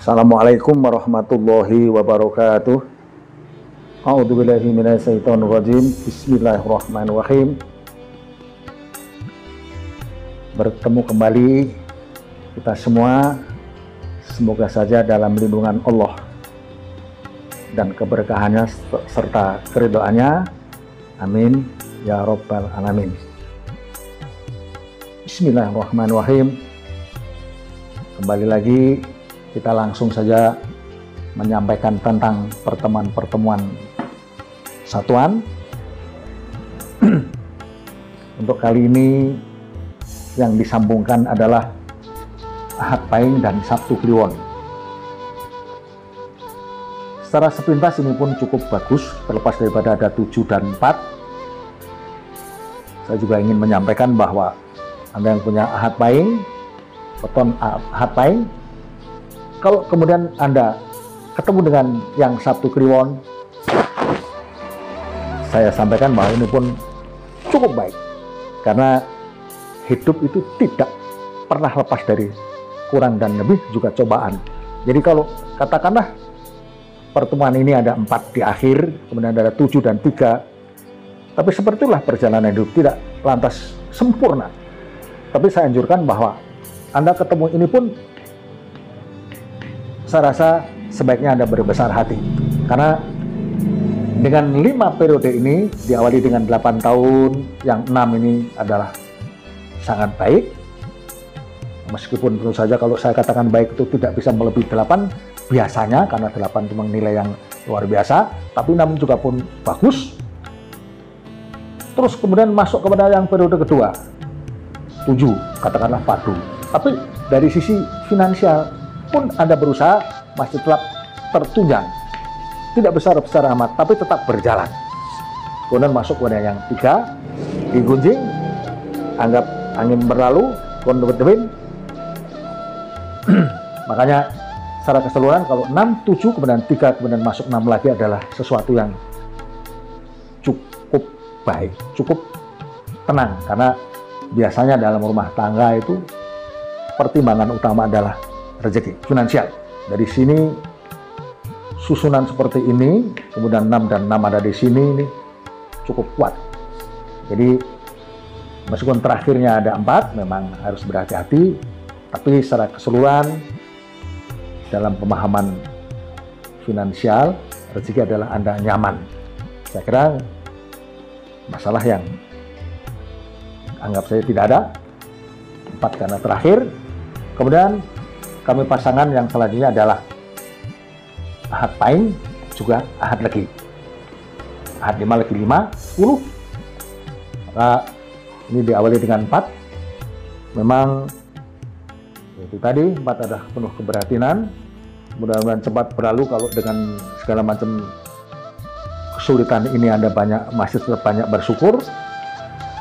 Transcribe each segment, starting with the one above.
Assalamualaikum warahmatullahi wabarakatuh. A'udzubillahi minasyaitonirrajim. Bismillahirrahmanirrahim. Bertemu kembali kita semua, semoga saja dalam lindungan Allah dan keberkahannya serta keridhaannya. Amin ya rabbal alamin. Bismillahirrahmanirrahim. Kembali lagi kita langsung saja menyampaikan tentang pertemuan-pertemuan satuan. Untuk kali ini yang disambungkan adalah Ahad Pahing dan Sabtu Kliwon. Secara sepintas ini pun cukup bagus, terlepas daripada ada 7 dan 4. Saya juga ingin menyampaikan bahwa Anda yang punya Ahad Pahing, weton Ahad Pahing, kalau kemudian Anda ketemu dengan yang Sabtu Kliwon, saya sampaikan bahwa ini pun cukup baik. Karena hidup itu tidak pernah lepas dari kurang dan lebih juga cobaan. Jadi kalau katakanlah pertemuan ini ada 4 di akhir, kemudian ada 7 dan 3, tapi seperti itulah perjalanan hidup, tidak lantas sempurna. Tapi saya anjurkan bahwa Anda ketemu ini pun, saya rasa sebaiknya Anda berbesar hati. Karena dengan 5 periode ini, diawali dengan 8 tahun, yang 6 ini adalah sangat baik. Meskipun tentu saja kalau saya katakan baik itu tidak bisa melebihi 8, biasanya, karena 8 itu nilai yang luar biasa, tapi 6 juga pun bagus. Terus kemudian masuk kepada yang periode kedua, 7, katakanlah padu. Tapi dari sisi finansial pun Anda berusaha masih tetap tertunjang, tidak besar-besar amat, tapi tetap berjalan. Kemudian masuk kepada yang 3, digunjing, anggap angin berlalu, kondomin. Makanya secara keseluruhan kalau 6, 7, kemudian 3, kemudian masuk 6 lagi adalah sesuatu yang cukup baik, cukup tenang. Karena biasanya dalam rumah tangga itu pertimbangan utama adalah rezeki, finansial. Dari sini susunan seperti ini, kemudian 6 dan 6 ada di sini, ini cukup kuat. Jadi meskipun terakhirnya ada 4, memang harus berhati-hati, tapi secara keseluruhan dalam pemahaman finansial, rezeki adalah Anda nyaman. Saya kira masalah yang anggap saya tidak ada. 4 karena terakhir. Kemudian kami pasangan yang selanjutnya adalah Ahad Pahing, juga Ahad Legi. Ahad 5 Legi 5, 10. Maka ini diawali dengan 4. Memang itu tadi, 4 adalah penuh keberhatinan. Mudah-mudahan cepat berlalu. Kalau dengan segala macam kesulitan ini Anda masih tetap banyak bersyukur.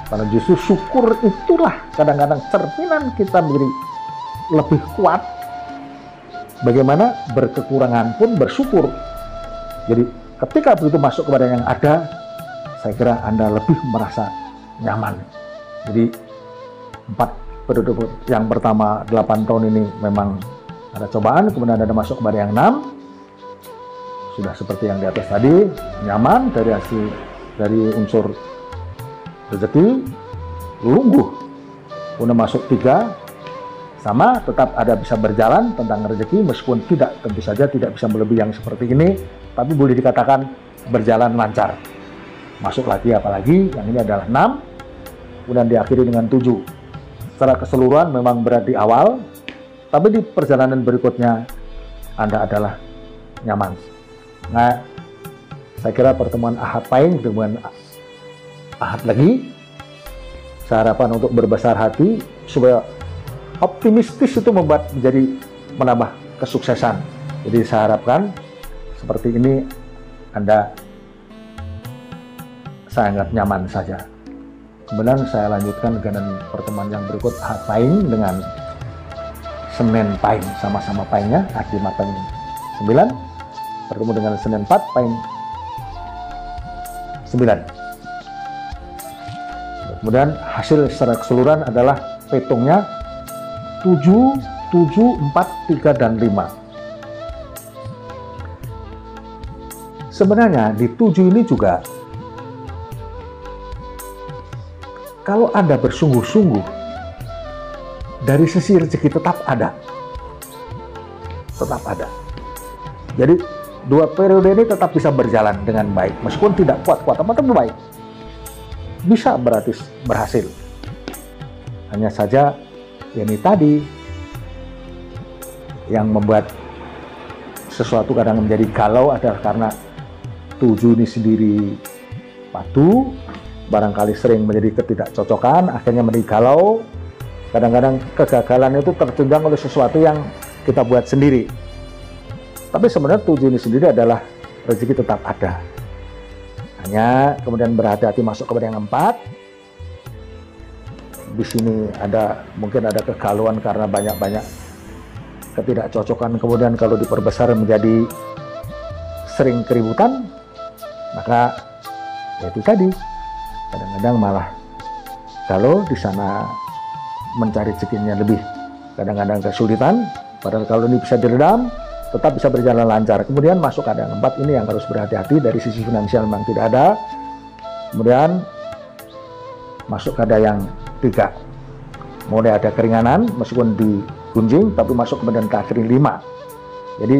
Karena justru syukur itulah kadang-kadang cerminan kita menjadi lebih kuat. Bagaimana berkekurangan pun bersyukur. Jadi ketika begitu masuk kepada yang ada, saya kira Anda lebih merasa nyaman. Jadi 4 periode yang pertama 8 tahun ini memang ada cobaan, kemudian Anda masuk kepada yang 6, sudah seperti yang di atas tadi, nyaman dari unsur rezeki, lungguh. Kemudian masuk 3, sama, tetap ada bisa berjalan tentang rezeki, meskipun tentu saja tidak bisa melebihi yang seperti ini, tapi boleh dikatakan berjalan lancar. Masuk lagi, apalagi yang ini adalah 6, kemudian diakhiri dengan 7. Secara keseluruhan memang berat di awal, tapi di perjalanan berikutnya Anda adalah nyaman. Nah, saya kira pertemuan Ahad Pahing dengan Ahad Legi, saya harapkan untuk berbesar hati supaya optimistis itu menambah kesuksesan. Jadi saya harapkan seperti ini saya anggap nyaman saja. Kemudian saya lanjutkan dengan pertemuan yang berikut, Ahad Pahing dengan Senin Pahing, sama-sama Pahingnya, Ahad 5 Pahing 9, bertemu dengan Senin 4 Pahing 9. Kemudian hasil secara keseluruhan adalah petungnya 7, 7, 4, 3, dan 5. sebenarnya di 7 ini juga, kalau Anda bersungguh-sungguh, dari sisi rezeki tetap ada. Tetap ada. Jadi 2 periode ini tetap bisa berjalan dengan baik. Meskipun tidak kuat-kuat amat, tapi baik. Bisa berarti berhasil. Hanya saja ini tadi yang membuat sesuatu kadang menjadi galau adalah karena 7 ini sendiri padu, barangkali sering menjadi ketidakcocokan, akhirnya menjadi galau. Kadang-kadang kegagalan itu tertunjang oleh sesuatu yang kita buat sendiri. Tapi sebenarnya 7 ini sendiri adalah rezeki tetap ada. Hanya kemudian berhati-hati masuk kepada yang 4. Di sini mungkin ada kegalauan karena banyak-banyak ketidakcocokan, kemudian kalau diperbesar menjadi sering keributan, maka ya itu tadi, kadang-kadang malah kalau di sana mencari rezekinya lebih kadang-kadang kesulitan, padahal kalau ini bisa diredam tetap bisa berjalan lancar. Kemudian masuk ada yang 4 ini yang harus berhati-hati, dari sisi finansial memang tidak ada. Kemudian masuk ada yang 3, mulai ada keringanan meskipun di gunjing, tapi masuk kemudian ke akhir 5. Jadi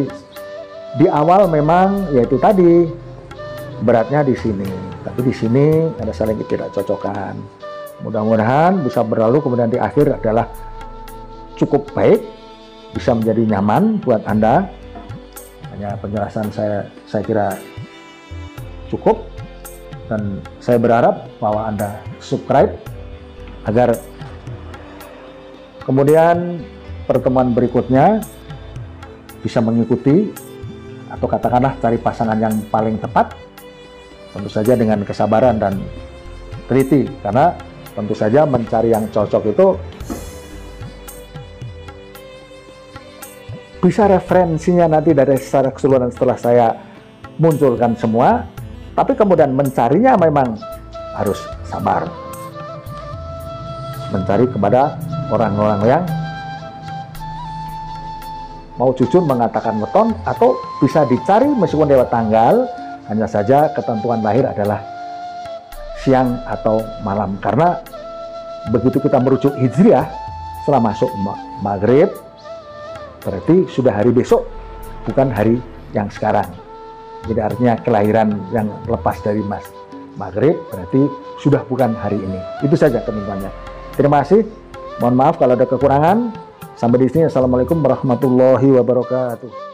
di awal memang yaitu tadi beratnya di sini, tapi di sini ada saling ketidakcocokan. Mudah-mudahan bisa berlalu, kemudian di akhir adalah cukup baik, bisa menjadi nyaman buat Anda. Hanya penjelasan saya kira cukup, dan saya berharap bahwa Anda subscribe agar kemudian pertemuan berikutnya bisa mengikuti, atau katakanlah cari pasangan yang paling tepat, tentu saja dengan kesabaran dan teliti, karena tentu saja mencari yang cocok itu bisa referensinya nanti dari secara keseluruhan setelah saya munculkan semua, tapi kemudian mencarinya memang harus sabar, mencari kepada orang-orang yang mau jujur mengatakan weton, atau bisa dicari meskipun lewat tanggal, hanya saja ketentuan lahir adalah siang atau malam, karena begitu kita merujuk hijriah setelah masuk maghrib berarti sudah hari besok, bukan hari yang sekarang. Jadi artinya kelahiran yang lepas dari maghrib berarti sudah bukan hari ini. Itu saja ketentuannya. Terima kasih. Mohon maaf kalau ada kekurangan. Sampai di sini. Assalamualaikum warahmatullahi wabarakatuh.